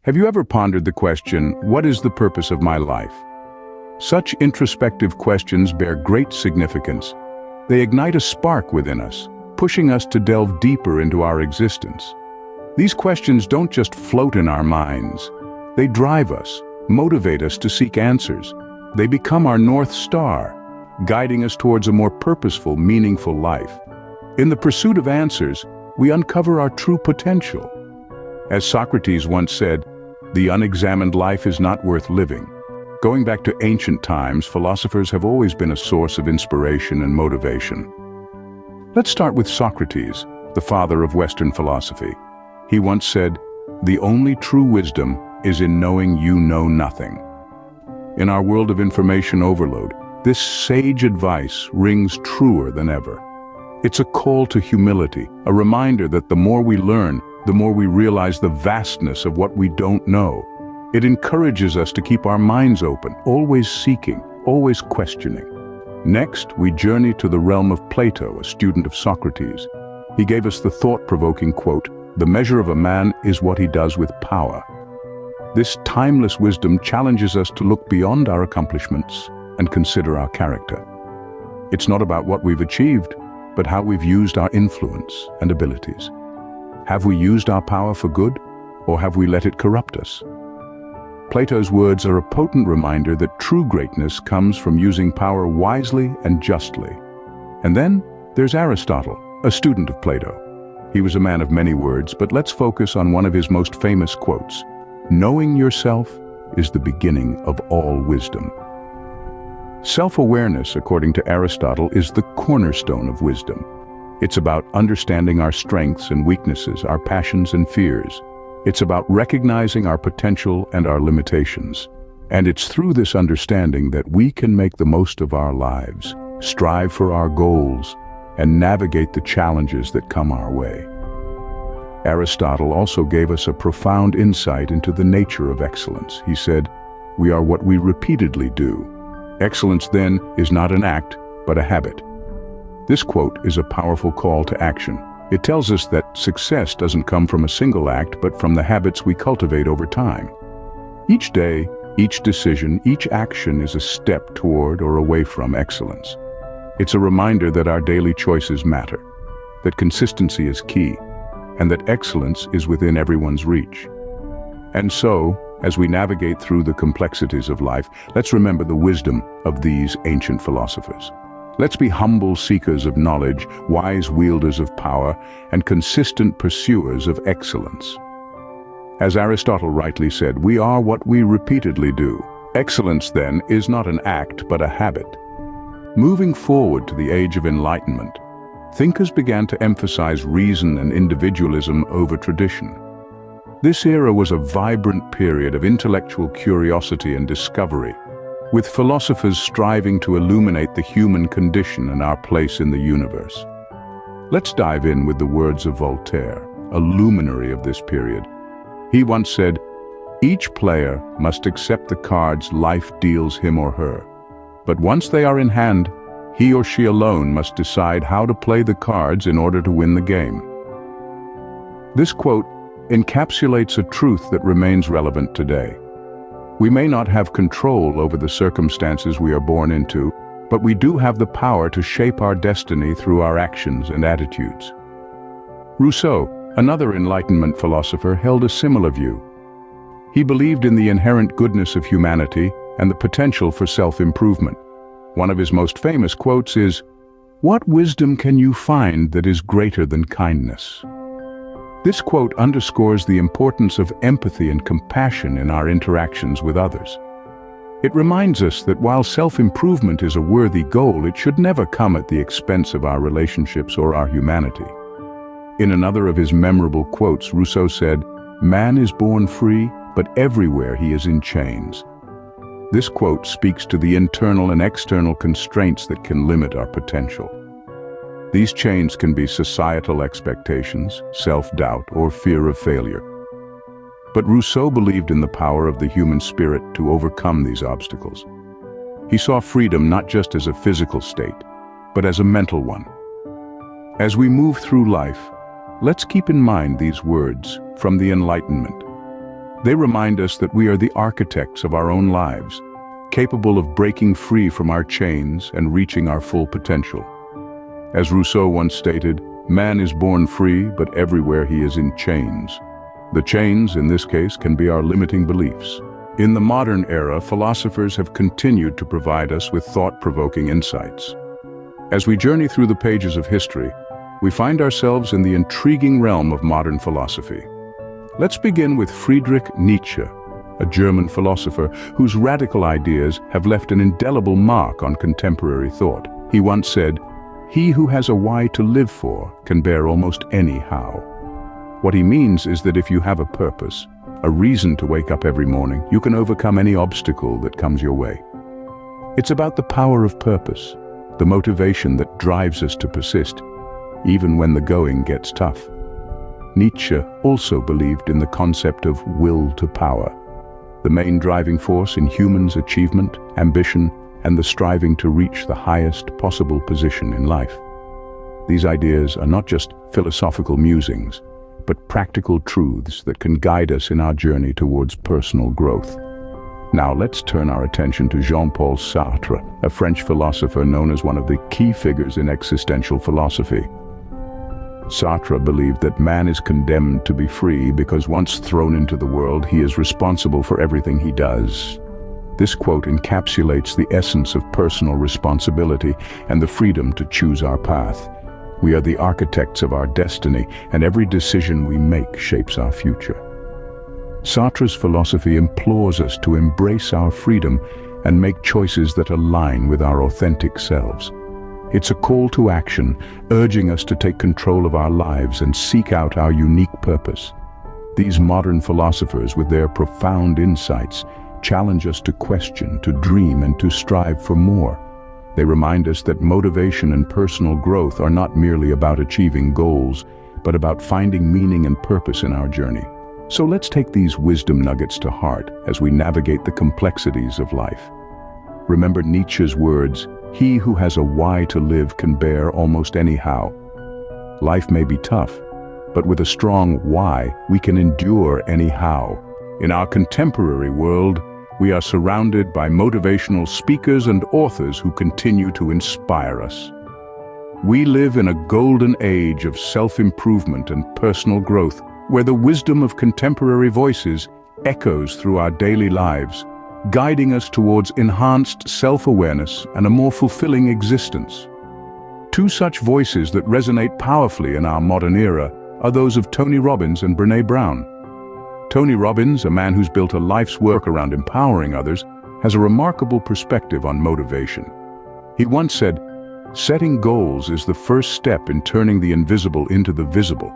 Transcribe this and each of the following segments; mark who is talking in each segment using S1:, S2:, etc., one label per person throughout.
S1: Have you ever pondered the question, what is the purpose of my life? Such introspective questions bear great significance. They ignite a spark within us, pushing us to delve deeper into our existence. These questions don't just float in our minds. They drive us, motivate us to seek answers. They become our North Star, guiding us towards a more purposeful, meaningful life. In the pursuit of answers, we uncover our true potential. As Socrates once said, "The unexamined life is not worth living." Going back to ancient times, philosophers have always been a source of inspiration and motivation. Let's start with Socrates, the father of Western philosophy. He once said, "The only true wisdom is in knowing you know nothing." In our world of information overload, this sage advice rings truer than ever. It's a call to humility, a reminder that the more we learn, the more we realize the vastness of what we don't know. It encourages us to keep our minds open, always seeking, always questioning. Next, we journey to the realm of Plato, a student of Socrates. He gave us the thought-provoking quote, "The measure of a man is what he does with power." This timeless wisdom challenges us to look beyond our accomplishments and consider our character. It's not about what we've achieved, but how we've used our influence and abilities. Have we used our power for good, or have we let it corrupt us? Plato's words are a potent reminder that true greatness comes from using power wisely and justly. And then there's Aristotle, a student of Plato. He was a man of many words, but let's focus on one of his most famous quotes. "Knowing yourself is the beginning of all wisdom." Self-awareness, according to Aristotle, is the cornerstone of wisdom. It's about understanding our strengths and weaknesses, our passions and fears. It's about recognizing our potential and our limitations. And it's through this understanding that we can make the most of our lives, strive for our goals, and navigate the challenges that come our way. Aristotle also gave us a profound insight into the nature of excellence. He said, "We are what we repeatedly do." Excellence, then, is not an act, but a habit. This quote is a powerful call to action. It tells us that success doesn't come from a single act, but from the habits we cultivate over time. Each day, each decision, each action is a step toward or away from excellence. It's a reminder that our daily choices matter, that consistency is key, and that excellence is within everyone's reach. And so, as we navigate through the complexities of life, let's remember the wisdom of these ancient philosophers. Let's be humble seekers of knowledge, wise wielders of power, and consistent pursuers of excellence. As Aristotle rightly said, we are what we repeatedly do. Excellence, then, is not an act, but a habit. Moving forward to the age of enlightenment, thinkers began to emphasize reason and individualism over tradition. This era was a vibrant period of intellectual curiosity and discovery, with philosophers striving to illuminate the human condition and our place in the universe. Let's dive in with the words of Voltaire, a luminary of this period. He once said, "Each player must accept the cards life deals him or her. But once they are in hand, he or she alone must decide how to play the cards in order to win the game." This quote encapsulates a truth that remains relevant today. We may not have control over the circumstances we are born into, but we do have the power to shape our destiny through our actions and attitudes. Rousseau, another Enlightenment philosopher, held a similar view. He believed in the inherent goodness of humanity and the potential for self-improvement. One of his most famous quotes is, "What wisdom can you find that is greater than kindness?" This quote underscores the importance of empathy and compassion in our interactions with others. It reminds us that while self-improvement is a worthy goal, it should never come at the expense of our relationships or our humanity. In another of his memorable quotes, Rousseau said, "Man is born free, but everywhere he is in chains." This quote speaks to the internal and external constraints that can limit our potential. These chains can be societal expectations, self-doubt, or fear of failure. But Rousseau believed in the power of the human spirit to overcome these obstacles. He saw freedom not just as a physical state, but as a mental one. As we move through life, let's keep in mind these words from the Enlightenment. They remind us that we are the architects of our own lives, capable of breaking free from our chains and reaching our full potential. As Rousseau once stated, man is born free, but everywhere he is in chains. The chains, in this case, can be our limiting beliefs. In the modern era, philosophers have continued to provide us with thought-provoking insights. As we journey through the pages of history, we find ourselves in the intriguing realm of modern philosophy. Let's begin with Friedrich Nietzsche, a German philosopher whose radical ideas have left an indelible mark on contemporary thought. He once said, "He who has a why to live for can bear almost any how." What he means is that if you have a purpose, a reason to wake up every morning, you can overcome any obstacle that comes your way. It's about the power of purpose, the motivation that drives us to persist, even when the going gets tough. Nietzsche also believed in the concept of will to power, the main driving force in humans' achievement, ambition, and the striving to reach the highest possible position in life. These ideas are not just philosophical musings, but practical truths that can guide us in our journey towards personal growth. Now let's turn our attention to Jean-Paul Sartre, a French philosopher known as one of the key figures in existential philosophy. Sartre believed that man is condemned to be free because once thrown into the world, he is responsible for everything he does. This quote encapsulates the essence of personal responsibility and the freedom to choose our path. We are the architects of our destiny, and every decision we make shapes our future. Sartre's philosophy implores us to embrace our freedom and make choices that align with our authentic selves. It's a call to action, urging us to take control of our lives and seek out our unique purpose. These modern philosophers, with their profound insights, challenge us to question, to dream, and to strive for more. They remind us that motivation and personal growth are not merely about achieving goals, but about finding meaning and purpose in our journey. So let's take these wisdom nuggets to heart as we navigate the complexities of life. Remember Nietzsche's words, "He who has a why to live can bear almost any how." Life may be tough, but with a strong why, we can endure any how. In our contemporary world, we are surrounded by motivational speakers and authors who continue to inspire us. We live in a golden age of self-improvement and personal growth, where the wisdom of contemporary voices echoes through our daily lives, guiding us towards enhanced self-awareness and a more fulfilling existence. Two such voices that resonate powerfully in our modern era are those of Tony Robbins and Brené Brown. Tony Robbins, a man who's built a life's work around empowering others, has a remarkable perspective on motivation. He once said, "Setting goals is the first step in turning the invisible into the visible."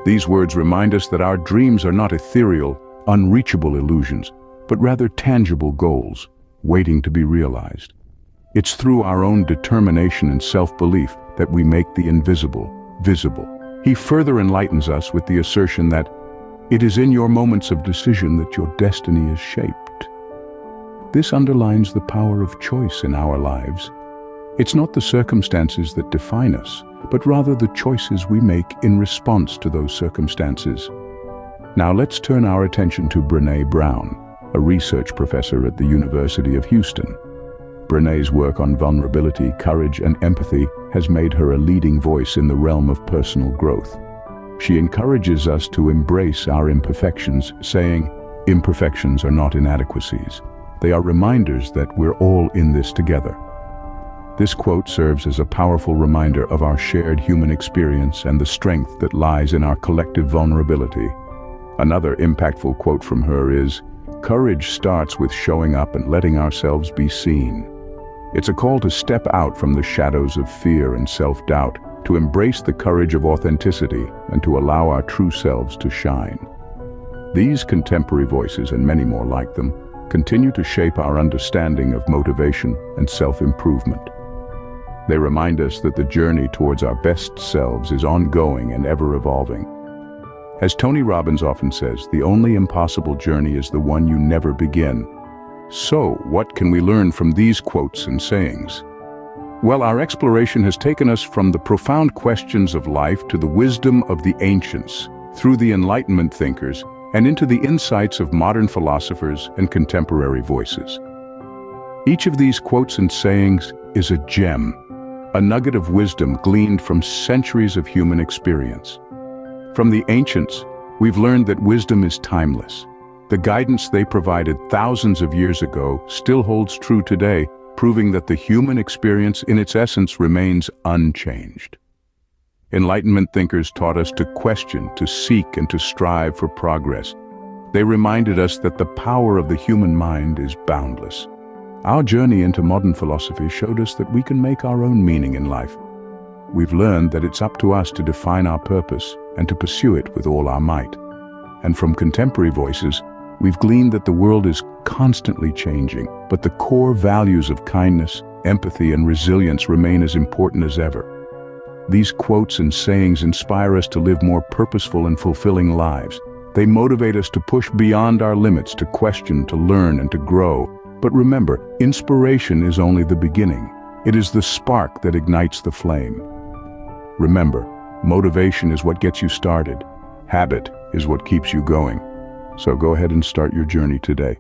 S1: These words remind us that our dreams are not ethereal, unreachable illusions, but rather tangible goals, waiting to be realized. It's through our own determination and self-belief that we make the invisible visible. He further enlightens us with the assertion that it is in your moments of decision that your destiny is shaped. This underlines the power of choice in our lives. It's not the circumstances that define us, but rather the choices we make in response to those circumstances. Now let's turn our attention to Brené Brown, a research professor at the University of Houston. Brené's work on vulnerability, courage, and empathy has made her a leading voice in the realm of personal growth. She encourages us to embrace our imperfections, saying, "Imperfections are not inadequacies. They are reminders that we're all in this together." This quote serves as a powerful reminder of our shared human experience and the strength that lies in our collective vulnerability. Another impactful quote from her is, "Courage starts with showing up and letting ourselves be seen." It's a call to step out from the shadows of fear and self-doubt, to embrace the courage of authenticity, and to allow our true selves to shine. These contemporary voices, and many more like them, continue to shape our understanding of motivation and self-improvement. They remind us that the journey towards our best selves is ongoing and ever-evolving. As Tony Robbins often says, the only impossible journey is the one you never begin. So, what can we learn from these quotes and sayings? Well, our exploration has taken us from the profound questions of life to the wisdom of the ancients. Through the Enlightenment thinkers, and into the insights of modern philosophers and contemporary voices. Each of these quotes and sayings is a gem, a nugget of wisdom gleaned from centuries of human experience. From the ancients, we've learned that wisdom is timeless. The guidance they provided thousands of years ago still holds true today, proving that the human experience in its essence remains unchanged. Enlightenment thinkers taught us to question, to seek, and to strive for progress. They reminded us that the power of the human mind is boundless. Our journey into modern philosophy showed us that we can make our own meaning in life. We've learned that it's up to us to define our purpose and to pursue it with all our might. And from contemporary voices, we've gleaned that the world is constantly changing, but the core values of kindness, empathy, and resilience remain as important as ever. These quotes and sayings inspire us to live more purposeful and fulfilling lives. They motivate us to push beyond our limits, to question, to learn, and to grow. But remember, inspiration is only the beginning. It is the spark that ignites the flame. Remember, motivation is what gets you started. Habit is what keeps you going. So go ahead and start your journey today.